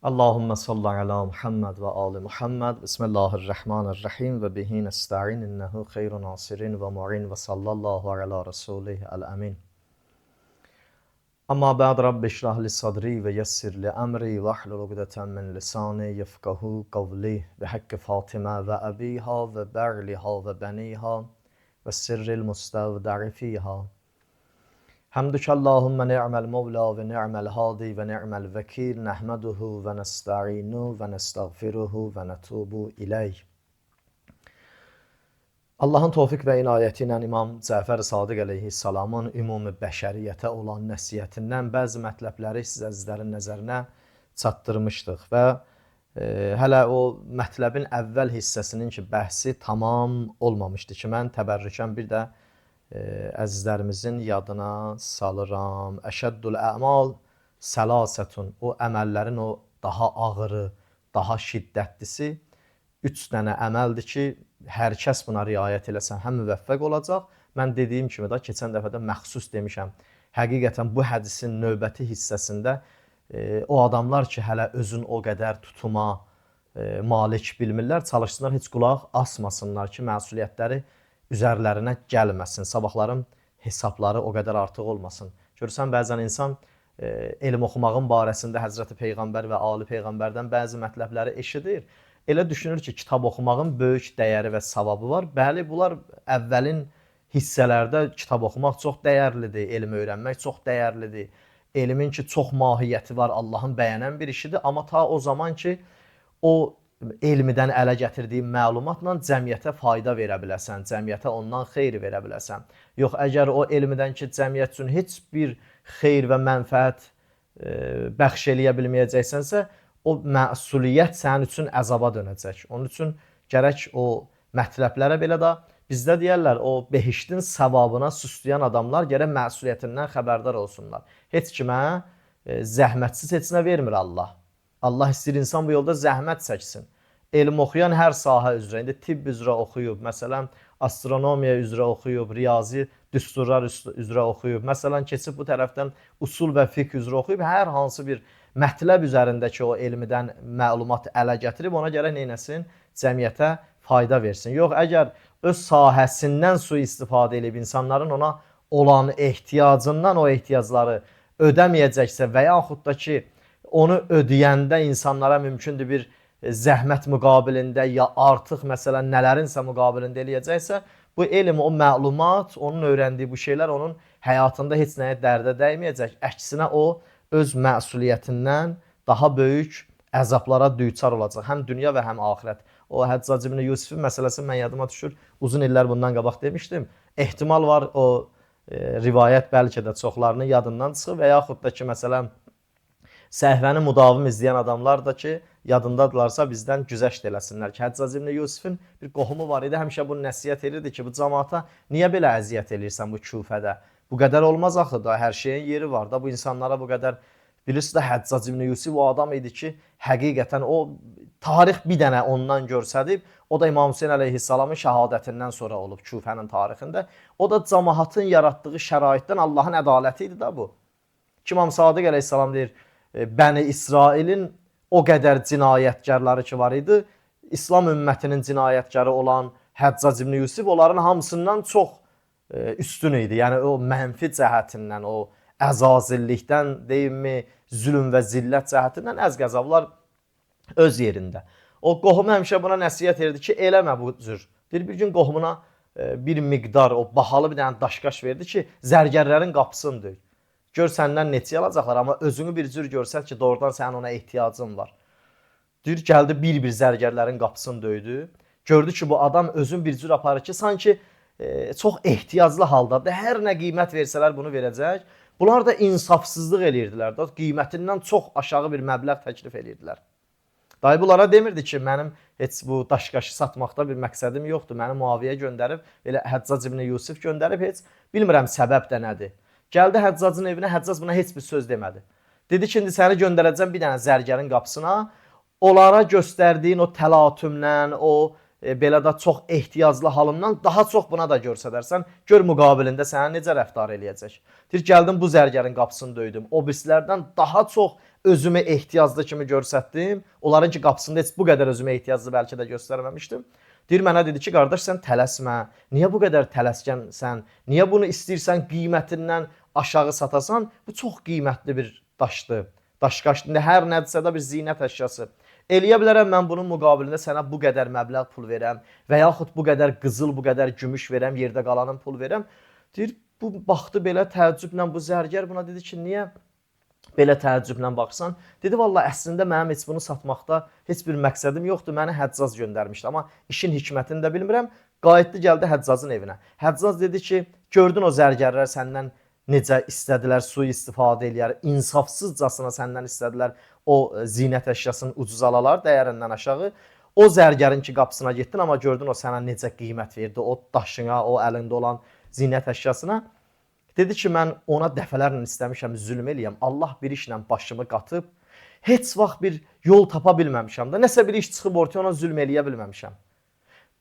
Allahümme salli ala Muhammed ve ali Muhammed. Bismillahirrahmanirrahim ve bihi nesta'in innehu hayru nasirin ve mu'in ve sallallahu ala rasulih el-amin. Amma ba'd rabbi şrah li sadri ve yessir li emri ve ahlul ugdeten min lisani yefkahu kavli ve hakkı Fatıma ve abiha ve berliha ve beniha ve sirril mustavda'i fiha. Hamdüke Allahümme ni'mel mevla ve ni'mel hadi ve ni'mel vekil nehmeduhu ve nesta'inu ve nestağfiruhu ve netubu ileyh. Allahın tevfik və inayəti ilə İmam Cəfər Sadiq əleyhissalamın ümumi bəşəriyyətə olan nəsihətindən bəzi mətləbləri siz əzizlərin nəzərinə çatdırmışdıq və hələ o mətləbin əvvəl hissəsinin ki, bəhsi tamam olmamışdı ki, mən təbərrükən bir də əzizlərimizin yadına salıram. Əşəddül əmal səlasətun. O əməllərin o daha ağırı, daha şiddətlisi 3 dənə əməldir ki, hər kəs buna riayət eləsə həm müvəffəq olacaq. Mən dediyim kimi də keçən dəfə də məxsus demişəm. Həqiqətən bu hədisin növbəti hissəsində o adamlar ki, hələ özün o qədər tutuma malik bilmirlər, çalışsınlar heç qulaq asmasınlar ki, məsuliyyətləri üzərlərinə gəlməsin. Sabahların hesabları o qədər artıq olmasın. Görürsən, bəzən insan elm oxumağın barəsində Həzrəti Peyğəmbər və Ali Peyğəmbərdən bəzi mətləbləri eşidir. Elə düşünür ki, kitab oxumağın böyük dəyəri və savabı var. Bəli, bunlar əvvəlin hissələrdə kitab oxumaq çox dəyərlidir, elm öyrənmək çox dəyərlidir. Elmin ki, çox mahiyyəti var, Allahın bəyənən bir işidir. Amma ta o zaman ki, o elmidən ələ gətirdiyin məlumatla cəmiyyətə fayda verə biləsən, cəmiyyətə ondan xeyr verə biləsən. Yox, əgər o elmidən ki, cəmiyyət üçün heç bir xeyr və mənfəət bəxş eləyə bilməyəcəksənsə, o məsuliyyət sənin üçün əzaba dönəcək. Onun üçün gərək o mətləblərə belə də bizdə deyərlər, o behiştin savabına süsləyən adamlar gərək məsuliyyətindən xəbərdar olsunlar. Heç kimə zəhmətsiz heç nə vermir Allah. Allah istəyir insan bu yolda zəhmət çəksin. Elm oxuyan hər sahə üzrə, indi tibb üzrə oxuyub, məsələn, astronomiya üzrə oxuyub, riyazi düsturlar üzrə oxuyub, məsələn, keçib bu tərəfdən usul və fiqh üzrə oxuyub, hər hansı bir mətləb üzərindəki o elmidən məlumat ələ gətirib, ona görə neynəsin? Cəmiyyətə fayda versin. Yox, əgər öz sahəsindən sui-istifadə edib insanların ona olan ehtiyacından o ehtiyacları ödəməyəcəksə və yaxud da ki, onu ödəyəndə insanlara mümkündür bir zəhmət müqabilində ya artıq məsələn nələrinsə müqabilində eləyəcəksə, bu elm, o məlumat, onun öyrəndiyi bu şeylər onun həyatında heç nəyə dərdə dəyməyəcək. Əksinə o öz məsuliyyətindən daha böyük əzablara düçar olacaq. Həm dünya və həm axirət. O Həccac ibn Yusifin məsələsi mən yadıma düşür. Uzun illər bundan qabaq demişdim. Ehtimal var o rivayət bəlkə də çoxlarının yadından çıxıb və yaxud da ki, məsələn, səhvəni müdavim izləyən adamlar da ki, yadındadılarsa bizdən güzəşt eləsinlər ki, Həccac ibn Yusifin bir qohumu var idi, həmişə bunu nəsihət edirdi ki, bu cəmaata niyə belə əziyyət eləyirsən bu küfədə? Bu qədər olmaz axı da, hər şeyin yeri var da, bu insanlara bu qədər. Bilirsiniz də Həccac ibn Yusif o adam idi ki, həqiqətən o tarix bir dənə ondan görsədib, o da İmam Hüseyin əleyhissalamın şəhadətindən sonra olub Küfənin tarixində. O da cəmaatın yaratdığı şəraitdən Allahın ədaləti idi da bu. İmam Sadiq əleyhissalam deyir, Bəni İsrailin o qədər cinayətkarları ki var idi, İslam ümmətinin cinayətkarı olan Həccac ibn Yusif onların hamısından çox üstün idi. Yəni o mənfi cəhətindən, o əzazillikdən, deyimmi, zülm və zillət cəhətindən əzqəzablar öz yerində. O qohumu həmişə buna nəsihət edirdi ki, eləmə bu cür. Bir gün qohumuna bir miqdar, o bahalı bir dənə daşqaş verdi ki, zərgərlərin qapısını döy. Gör səndən neçə alacaqlar, amma özünü bir cür görsət ki, doğrudan sənin ona ehtiyacın var. Deyir, gəldi bir-bir zərgərlərin qapısını döydü. Gördü ki, bu adam özün bir cür aparır ki, sanki çox ehtiyaclı haldadır. Hər nə qiymət versələr bunu verəcək. Bunlar da insafsızlıq eləyirdilər. Qiymətindən çox aşağı bir məbləğ təklif eləyirdilər. Dayı bunlara demirdi ki, mənim heç bu daşqaşı satmaqda bir məqsədim yoxdur. Məni Muaviyə göndərib, elə Həccac ibn Yusif göndərib, heç bilmirəm səbəb də nədir. Gəldi Həccacın evinə, Həccac buna heç bir söz demədi. Dedi ki, indi səni göndərəcəm bir dənə zərgərin qapısına. Onlara göstərdiyin o təlatümlə, o belə də çox ehtiyaclı halından daha çox buna da göstərsən, gör müqabilində sənə necə rəftar eləyəcək. Deyir, gəldim bu zərgərin qapısını döydüm. O birislərdən daha çox özümü ehtiyaclı kimi göstərdim. Onların ki qapısında heç bu qədər özümü ehtiyaclı bəlkə də göstərməmişdim. Deyir, mənə dedi ki, qardaş sən tələsmə. Niyə bu qədər tələskənsən? Niyə bunu istəyirsən qiymətindən aşağı satasan? Bu çox qiymətli bir daşdır. Daşqaşdır. Hər nədirsə də bir zinət əşyası. Eləyə bilərəm mən bunun müqabilində sənə bu qədər məbləğ pul verəm və yaxud bu qədər qızıl, bu qədər gümüş verəm, yerdə qalanın pul verəm. Deyir, bu baxdı belə təəccüblə bu zərgər buna dedi ki, niyə belə təəccüblə baxsan? Dedi, vallahi əslində mənim heç bunu satmaqda heç bir məqsədim yoxdur. Məni Həccaz göndərmişdi, amma işin hikmətini də bilmirəm. Qayıtdı, gəldi Həccazın evinə. Həccaz dedi ki, gördün o zərgərlər səndən necə istədilər sui-istifadə eləyər, insafsızcasına səndən istədilər o zinət əşyasının ucuz alalar dəyərindən aşağı. O zərgərin ki qapısına getdin, amma gördün o sənə necə qiymət verdi, o daşına, o əlində olan zinət əşyasına. Dedi ki, mən ona dəfələrlə istəmişəm zülm eləyəm. Allah bir işlə başımı qatıb, heç vaxt bir yol tapa bilməmişəm də. Nəsə bir iş çıxıb ortaya ona zülm eləyə bilməmişəm.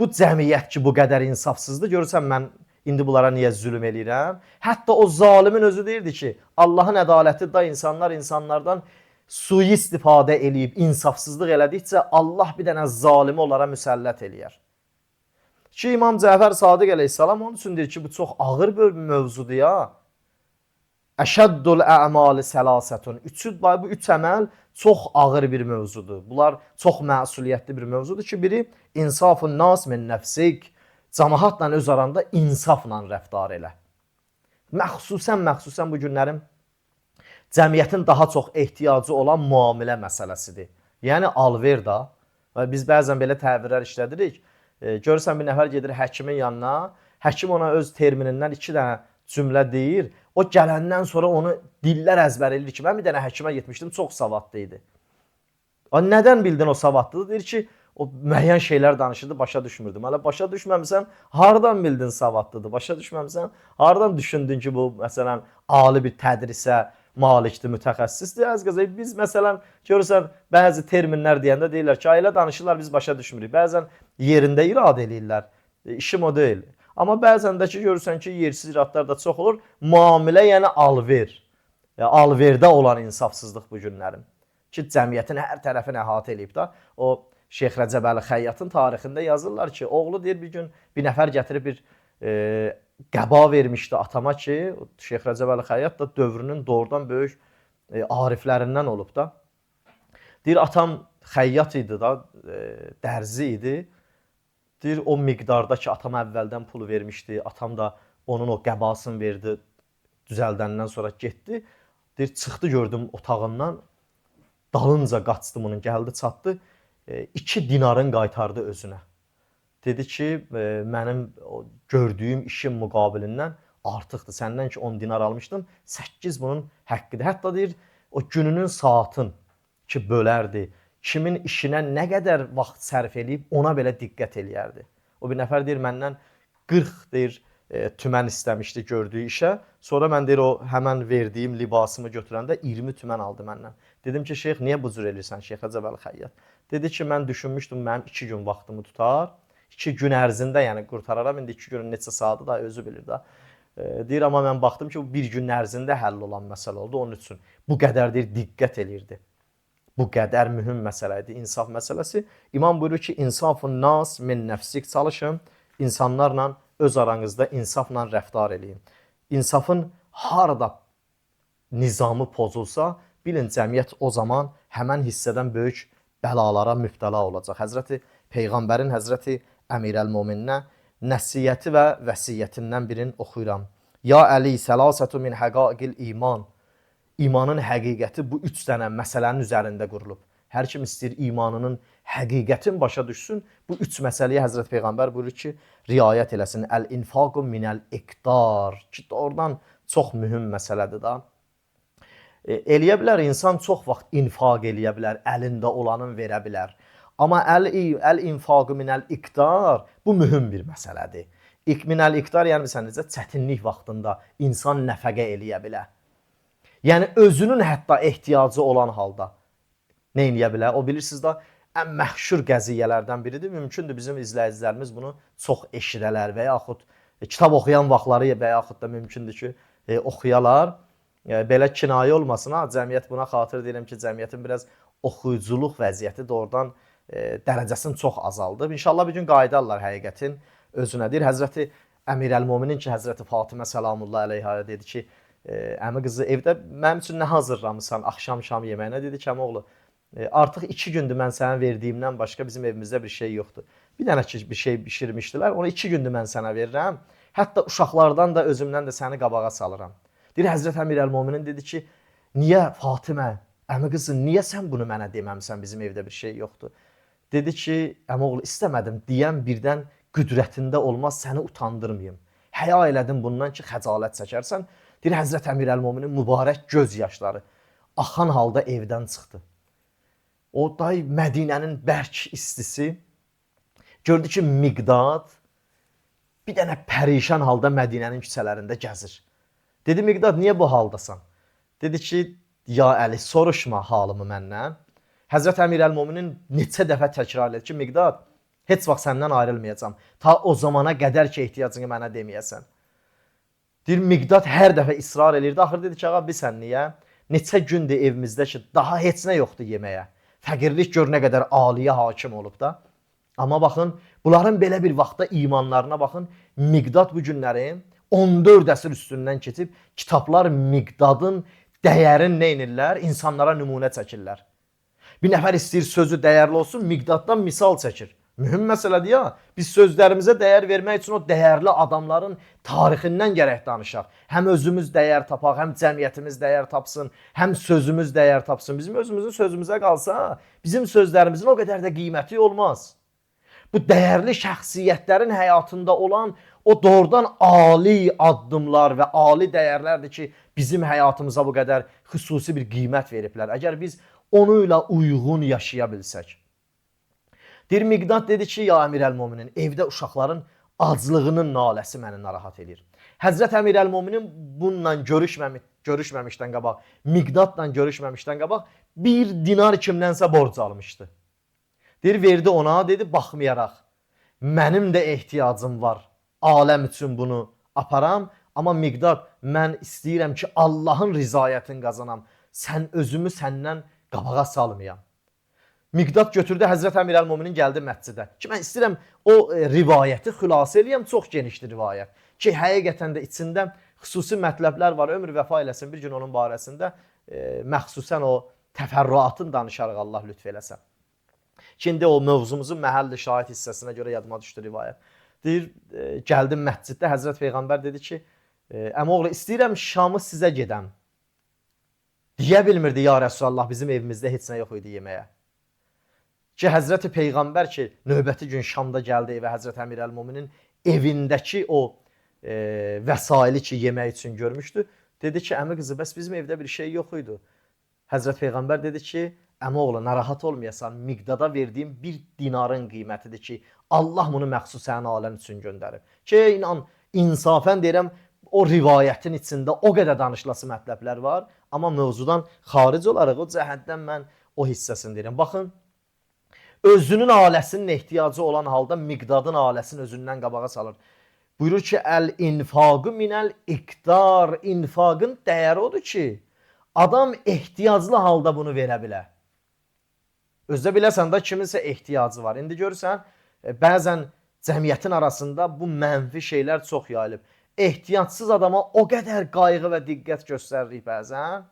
Bu cəmiyyət ki, bu qədər insafsızdır. Görürsən, mən indi bunlara niyə zülm eləyirəm? Hətta o zalimin özü deyirdi ki, Allahın ədaləti da insanlardan sui-istifadə eləyib, insafsızlıq elədikcə Allah bir dənə zalimi onlara müsəllət eləyər. Ki, İmam Cəfər Sadiq əleyhissalam onun üçün deyir ki, bu çox ağır bir mövzudur ya. Əşəddül ə'mali səlasətun. Bu üç əməl çox ağır bir mövzudur. Bunlar çox məsuliyyətli bir mövzudur ki, biri insafun nas min nəfsik. Cəmaatla öz aranda insafla rəftar elə. Məxsusən bu günlərin cəmiyyətin daha çox ehtiyacı olan müamilə məsələsidir. Yəni alver da. Biz bəzən belə təbirlər işlədirik. Görürsən bir nəfər gedir həkimin yanına, həkim ona öz terminindən 2 dənə cümlə deyir. O gələndən sonra onu dillər əzbər eləyir ki, mən bir dənə həkimə getmişdim, çox savadlı idi. Nədən bildin o savadlıdır? Deyir ki, o müəyyən şeylər danışırdı, başa düşmürdüm. Hələ başa düşməmisən, hardan bildin savadlıdır? Başa düşməmisən, hardan düşündün ki, bu məsələn ali bir tədrisə malikdir, mütəxəssisdir? Əzqəzək, biz məsələn görürsən bəzi terminlər deyəndə deyirlər ki, elə danışırlar, biz başa düşmürük. Bəzən yerində iradə eləyirlər. İşim o deyil. Amma bəzən də ki, görürsən ki, yersiz iradlar da çox olur. Müamilə yəni alver. Alverdə olan insafsızlıq bu günlərin. Ki, cəmiyyətin hər tərəfini əhatə eləyib da. O Şeyx Rəcəb Əli Xəyyatın tarixində yazırlar ki, oğlu deyir bir gün bir nəfər gətirib bir qəba vermişdi atama ki, Şeyx Rəcəb Əli Xəyyat da dövrünün doğrudan böyük ariflərindən olub da. Deyir, atam xəyyat idi da, dərzi idi. Deyir, o miqdarda ki, atam əvvəldən pulu vermişdi, atam da onun o qəbasını verdi, düzəldəndən sonra getdi. Deyir, çıxdı gördüm otağından, dalınca qaçdım onun, gəldi, çatdı, 2 dinarın qaytardı özünə. Dedi ki, mənim gördüyüm işin müqabilindən artıqdır. Səndən ki 10 dinar almışdım, 8 bunun həqqidir. Hətta deyir, o gününün saatın ki bölərdi, kimin işinə nə qədər vaxt sərf eləyib ona belə diqqət eləyərdi. O bir nəfər deyir, məndən 40 deyir, tümən istəmişdi gördüyü işə. Sonra mən deyir, o həmən verdiyim libasımı götürəndə 20 tümən aldı məndən. Dedim ki, şeyx, niyə bu cür eləyirsən, Şeyx Rəcəb Əli Xəyyat? Dedi ki, mən düşünmüşdüm, mənim 2 gün vaxtımı tutar. 2 gün ərzində yəni qurtararam. İndi 2 günün neçə saatı da özü bilir də. Deyir, amma mən baxdım ki, bu 1 gün ərzində həll olan məsələ oldu. Onun üçün bu qədər deyir, diqqət eləyirdi. Bu qədər mühüm məsələ idi, insaf məsələsi. İmam buyurur ki, insafun nas min nəfsik, çalışın, insanlarla öz aranızda insafla rəftar eləyin. İnsafın harada nizamı pozulsa, bilin cəmiyyət o zaman həmən hissədən böyük bəlalara mübtəla olacaq. Həzrəti Peyğəmbərin, Həzrəti Əmirəl-Mömininə nəsiyyəti və vəsiyyətindən birini oxuyuram. Ya Əli, səlasətü min həqaiqil iman. İmanın həqiqəti bu 3 dənə məsələnin üzərində qurulub. Hər kim istəyir imanının həqiqətini başa düşsün, bu 3 məsələyə Həzrət Peyğəmbər buyurur ki, riayət eləsin. Əl-infaqu minəl-iqdar. Ki, oradan çox mühüm məsələdir da. Eləyə bilər, insan çox vaxt infaq eləyə bilər, əlində olanın verə bilər. Amma əl-infaqu minəl-iqdar bu mühüm bir məsələdir. Minəl-iqdar yəni bilsən necə çətinlik vaxtında insan nəfəqə eləyə bilər. Yəni özünün hətta ehtiyacı olan halda nə eləyə bilər? O bilirsiniz də ən məşhur qəziyyələrdən biridir. Mümkündür bizim izləyicilərimiz bunu çox eşidələr və yaxud kitab oxuyan vaxtları və yaxud da mümkündür ki, oxuyalar. Belə kinayə olmasın ha, cəmiyyət buna xatır deyirəm ki, cəmiyyətin biraz oxuyuculuq vəziyyəti doğrudan dərəcəsini çox azaldıb. İnşallah bir gün qayıdarlar həqiqətin özünə. Deyir Həzrəti Əmir Əl-Mominin ki, Həzrəti Fatimə Səlamullah əleyhə dedi ki, əmi qızı evdə mənim üçün nə hazırlamısan axşam şam yeməyinə? Dedi ki, əmi oğlu, artıq 2 gündür mən sənə verdiyimdən başqa bizim evimizdə bir şey yoxdur. Bir dənə ki, bir şey bişirmişdilər, onu 2 gündür mən sənə verirəm. Hətta uşaqlardan da özümdən də səni qabağa salıram. Deyir Həzrət Əmir Əl-Mominin dedi ki, niyə Fatimə, əmi qızı, niyə sən bunu mənə deməmsən, bizim evdə bir şey yoxdur? Dedi ki, əmi oğlu istəmədim, deyəm birdən qüdrətində olmaz, səni utandırmayım. Həya elədim bundan ki, xəcalət çəkərsən. Deyir Həzrət Əmir Əl-Mominin mübarək göz yaşları axan halda evdən çıxdı. O day Mədinənin bərk istisi gördü ki, Miqdad bir dənə pərişan halda Mədinənin küçələrində gəzir. Dedi Miqdad, niyə bu haldasan? Dedi ki, ya Əli, soruşma halımı məndən. Həzrət Əmir Əl-Mominin neçə dəfə təkrar edir ki, Miqdad, heç vaxt səndən ayrılmayacam. Ta o zamana qədər ki, ehtiyacını mənə deməyəsən. Deyir, Miqdad hər dəfə israr edirdi. Axır dedi ki, ağa, bilsən niyə? Neçə gündür evimizdə ki, daha heç nə yoxdur yeməyə. Fəqirlik gör nə qədər aliyə hakim olub da. Amma baxın, bunların belə bir vaxtda imanlarına baxın. Miqdad bu günləri 14 əsr üstündən keçib kitablar Miqdadın dəyərini nə edirlər? İnsanlara nümunə çəkirlər. Bir nəfər istəyir sözü dəyərli olsun, Miqdaddan misal çəkir. Mühüm məsələdir ya, biz sözlərimizə dəyər vermək üçün o dəyərli adamların tarixindən gərək danışaq. Həm özümüz dəyər tapaq, həm cəmiyyətimiz dəyər tapsın, həm sözümüz dəyər tapsın. Bizim özümüzün sözümüzə qalsa, bizim sözlərimizin o qədər də qiyməti olmaz. Bu dəyərli şəxsiyyətlərin həyatında olan o doğrudan ali addımlar və ali dəyərlərdir ki, bizim həyatımıza bu qədər xüsusi bir qiymət veriblər. Əgər biz onu ilə uyğun yaşaya bilsək. Deyir, Miqdad dedi ki, ya Əmir Əl-Mominin, evdə uşaqların aclığının naləsi məni narahat edir. Həzrət Əmir Əl-Mominin bununla görüşməmişdən qabaq, Miqdadla görüşməmişdən qabaq 1 dinar kimdənsə borc almışdı. Deyir, verdi ona, dedi, baxmayaraq, mənim də ehtiyacım var, aləm üçün bunu aparam, amma Miqdad, mən istəyirəm ki, Allahın rizayətini qazanam, sən özümü səndən qabağa salmayam. Miqdad götürdü, Həzrət Əmir Əl-Mominin gəldi məscidə. Ki, mən istəyirəm o rivayəti xülasə eləyəm, çox genişdir rivayət. Ki, həqiqətən də içində xüsusi mətləblər var, ömür vəfa eləsin, bir gün onun barəsində məxsusən o təfərrüatın danışarıq, Allah lütf eləsə. Şimdi o mövzumuzun məhəlli şahid hissəsinə görə yadıma düşdü rivayət. Deyir, gəldim məsciddə, Həzrət Peyğəmbər dedi ki, əmoğlu, istəyirəm Şamı sizə gedəm. Deyə bilmirdi, ya Rəsulallah, bizim evimizdə heç nə yox idi yeməyə. Ki, Həzrəti Peyğəmbər ki, növbəti gün Şamda gəldi evə Həzrət Əmir Əl-Mominin evindəki o vəsaili ki, yemək üçün görmüşdü. Dedi ki, əmi qızı, bəs bizim evdə bir şey yox idi. Həzrət Peyğəmbər dedi ki, əmi oğlu, narahat olmayasan, Miqdada verdiyim 1 dinarın qiymətidir ki, Allah bunu məxsus sənin alən üçün göndərib. Ki, inan, insafən deyirəm, o rivayətin içində o qədər danışılası mətləblər var, amma mövzudan xaric olaraq o cəhətdən mən o hissəsini deyirəm. Baxın, özünün ailəsinin ehtiyacı olan halda Miqdadın ailəsini özündən qabağa salır. Buyurur ki, əl-infaqı minəl-iqdar, infaqın dəyəri odur ki, adam ehtiyaclı halda bunu verə bilər. Özdə biləsən də kiminsə ehtiyacı var. İndi görürsən, bəzən cəmiyyətin arasında bu mənfi şeylər çox yayılıb. Ehtiyacsız adama o qədər qayğı və diqqət göstəririk bəzən.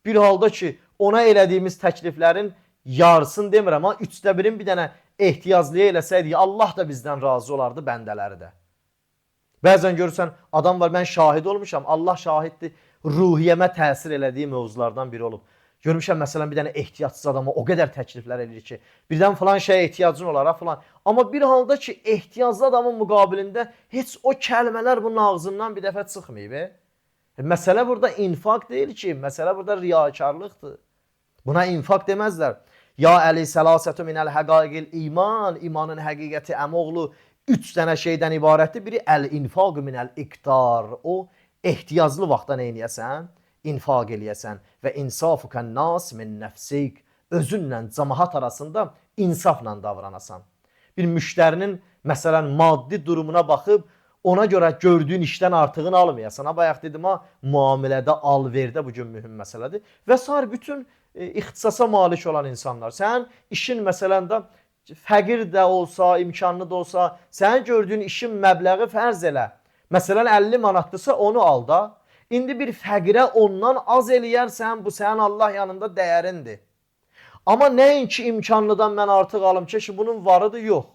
Bir halda ki, ona elədiyimiz təkliflərin yarısını demirəm, amma 1/3 bir dənə ehtiyaclıya eləsəydik, Allah da bizdən razı olardı, bəndələri də. Bəzən görürsən, adam var, mən şahid olmuşam, Allah şahiddir, ruhiyyəmə təsir elədiyi mövzulardan biri olub. Görmüşəm, məsələn, bir dənə ehtiyacsız adama o qədər təkliflər edir ki, birdən filan şeyə ehtiyacın olar, filan. Amma bir halda ki, ehtiyaclı adamın müqabilində heç o kəlmələr bunun ağzından bir dəfə çıxmayıb. Məsələ burada infaq deyil ki, məsələ burada riyakarlıqdır. Buna infaq deməzlər. Ya əli səlasətü minəl həqaiqil iman, imanın həqiqəti əmoğlu 3 dənə şeydən ibarətdir. Biri əl-infaqü minəl iqtar, o ehtiyaclı vaxtda nə eləyəsən? İnfaq eləyəsən və insafukən nas min nəfsik, özünlə cəmaət arasında insafla davranasan. Bir müştərinin məsələn maddi durumuna baxıb ona görə gördüyün işdən artığını almayasan. Ha bayaq dedim ha, müamilədə, alverdə bu gün mühüm məsələdir. Və sair bütün ixtisasa malik olan insanlar. Sənin işin məsələn də fəqir də olsa, imkanlı da olsa, sənin gördüyün işin məbləği fərz elə. Məsələn 50 manatdırsa onu al da. İndi bir fəqirə ondan az eləyərsən, bu sənin Allah yanında dəyərindir. Amma nəinki imkanlıdan mən artıq alım ki, bunun varıdır, yox.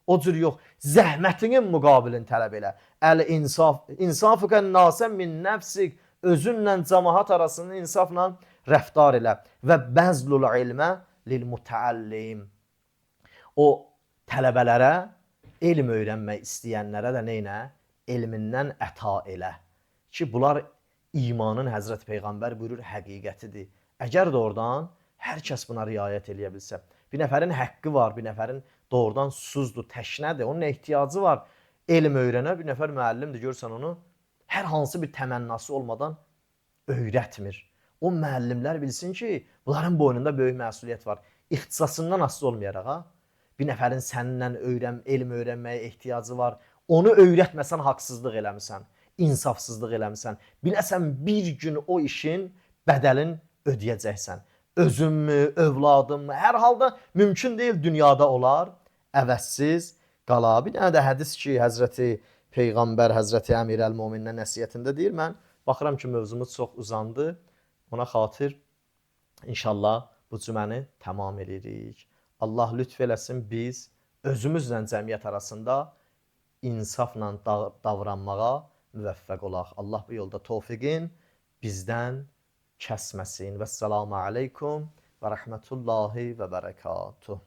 O cür yox. Zəhmətinin müqabilini tələb elə. Əl-insaf. İnsafıqən nasən min nəfsik. Özünlə cəmahat arasında insafla rəftar elə. Və bəzlul ilmə lil-mutəallim. O tələbələrə, elm öyrənmək istəyənlərə də neynə? Elmindən əta elə. Ki, bunlar imanın Həzrət Peyğəmbər buyurur, həqiqətidir. Əgər də oradan hər kəs buna riayət eləyə bilsə. Bir nəfərin haqqı var, bir nəfərin doğrudan susuzdur, təşnədir, onun ehtiyacı var. Elm öyrənə, bir nəfər müəllimdir, görsən onu hər hansı bir təmənnası olmadan öyrətmir. O müəllimlər bilsin ki, bunların boynunda böyük məsuliyyət var. İxtisasından asılı olmayaraq, ha? Bir nəfərin səninlə elm öyrənməyə ehtiyacı var. Onu öyrətməsən haqsızlıq eləmisən, insafsızlıq eləmisən. Biləsən bir gün o işin bədəlin ödəyəcəksən. Özünmü, övladınmı, hər halda mümkün deyil dünyada olar, əvəzsiz qala. Bir dənə də hədis ki, Həzrəti Peyğəmbər, Həzrəti Əmir əl-Möminin nəsiyyətində deyir, mən baxıram ki, mövzumuz çox uzandı, ona xatir inşallah bu cüməni tamam edirik. Allah lütf eləsin, biz özümüzlə cəmiyyət arasında insafla davranmağa müvəffəq olaq. Allah bu yolda tövfiqin bizdən kəsməsin. Vəssalamu aleykum və rəhmətullahi və bərəkatuh.